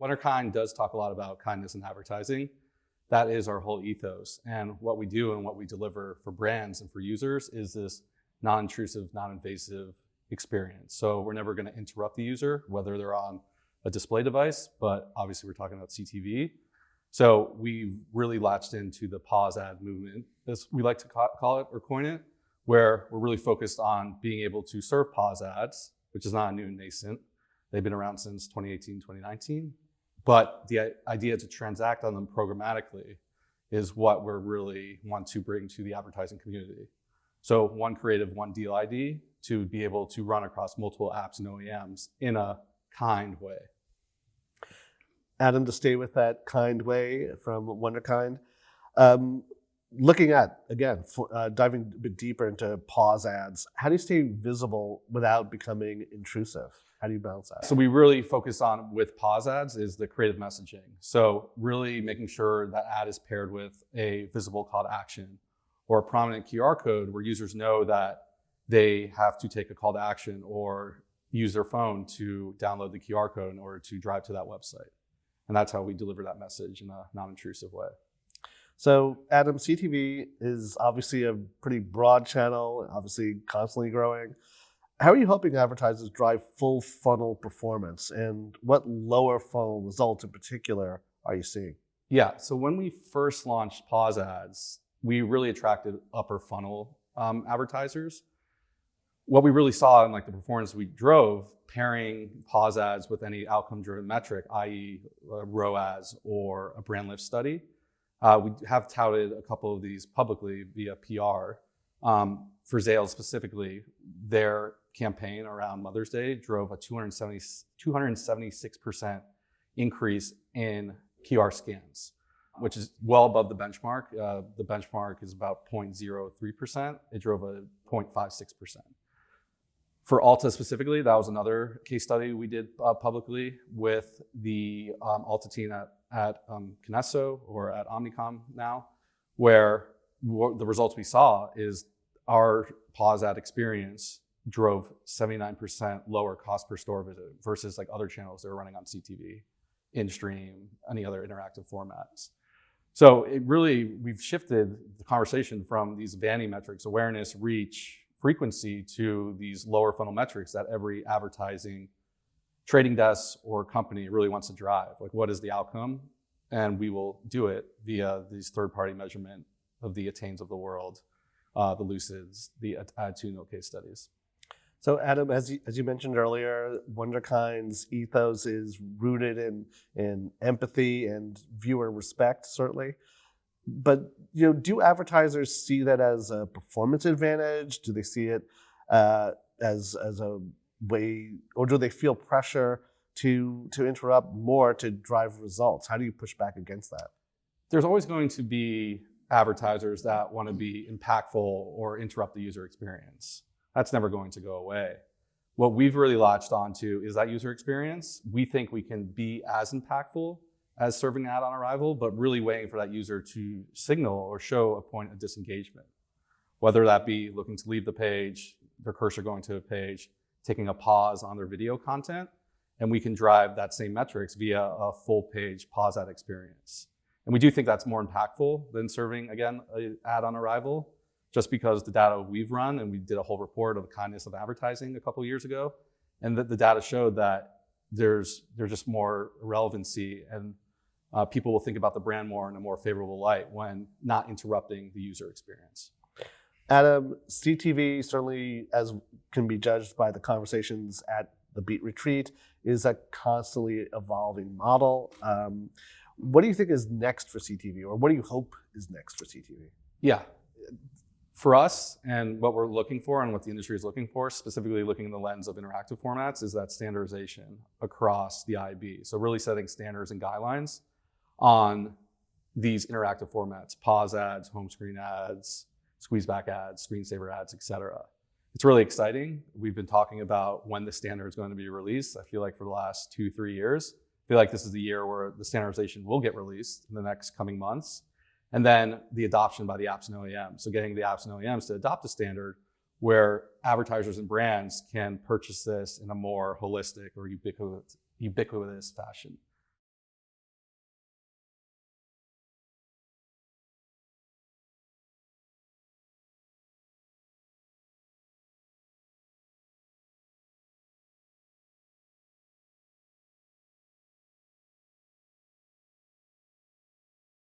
Wunderkind does talk a lot about kindness in advertising. That is our whole ethos. And what we do and what we deliver for brands and for users is this non-intrusive, non-invasive experience. So we're never going to interrupt the user, whether they're on a display device, but obviously we're talking about CTV. So we've really latched into the pause ad movement, as we like to call it or coin it, where we're really focused on being able to serve pause ads, which is not new and nascent. They've been around since 2018, 2019. But the idea to transact on them programmatically is what we really want to bring to the advertising community. So one creative, one deal ID to be able to run across multiple apps and OEMs in a kind way. Adam, to stay with that kind way from Wunderkind, looking at, again, diving a bit deeper into pause ads, how do you stay visible without becoming intrusive? How do you balance that? So we really focus on with pause ads is the creative messaging. So really making sure that ad is paired with a visible call to action or a prominent QR code where users know that they have to take a call to action or use their phone to download the QR code in order to drive to that website. And that's how we deliver that message in a non-intrusive way. So Adam, CTV is obviously a pretty broad channel, obviously constantly growing. How are you helping advertisers drive full funnel performance, and what lower funnel results in particular are you seeing? Yeah, so when we first launched pause ads, we really attracted upper funnel advertisers. What we really saw in like the performance we drove, pairing pause ads with any outcome-driven metric, i.e. ROAS or a brand lift study. We have touted a couple of these publicly via PR. For Zales specifically, their campaign around Mother's Day drove a 276% increase in PR scans, which is well above the benchmark. The benchmark is about 0.03%. It drove a 0.56%. For Ulta specifically, that was another case study we did publicly with the Ulta team at Kinesso or at Omnicom now, where the results we saw is our pause ad experience drove 79% lower cost per store visit versus like other channels that were running on CTV, in-stream, any other interactive formats. So it really, we've shifted the conversation from these vanity metrics, awareness, reach, frequency, to these lower funnel metrics that every advertising trading desk or company really wants to drive. Like, what is the outcome? And we will do it via these third-party measurement of the Attains of the world, the Lucids, the Attitudinal case studies. So Adam, as you mentioned earlier, Wunderkind's ethos is rooted in empathy and viewer respect, certainly. But do advertisers see that as a performance advantage? Do they see it as a way, or do they feel pressure to interrupt more to drive results? How do you push back against that? There's always going to be advertisers that want to be impactful or interrupt the user experience. That's never going to go away. What we've really latched onto is that user experience. We think we can be as impactful as serving an ad on arrival, but really waiting for that user to signal or show a point of disengagement. Whether that be looking to leave the page, their cursor going to a page, taking a pause on their video content, and we can drive that same metrics via a full page pause ad experience. And we do think that's more impactful than serving, again, an ad on arrival, just because the data we've run, and we did a whole report of the kindness of advertising a couple of years ago, and the data showed that there's just more relevancy, and people will think about the brand more in a more favorable light when not interrupting the user experience. Adam, CTV, certainly as can be judged by the conversations at the Beet Retreat, is a constantly evolving model. What do you think is next for CTV, or what do you hope is next for CTV? Yeah. For us, and what we're looking for and what the industry is looking for, specifically looking in the lens of interactive formats, is that standardization across the IB. So really setting standards and guidelines on these interactive formats, pause ads, home screen ads, squeeze back ads, screensaver ads, et cetera. It's really exciting. We've been talking about when the standard is going to be released. I feel like for the last 2-3 years, I feel like this is the year where the standardization will get released in the next coming months. And then the adoption by the apps and OEMs. So getting the apps and OEMs to adopt a standard where advertisers and brands can purchase this in a more holistic or ubiquitous fashion.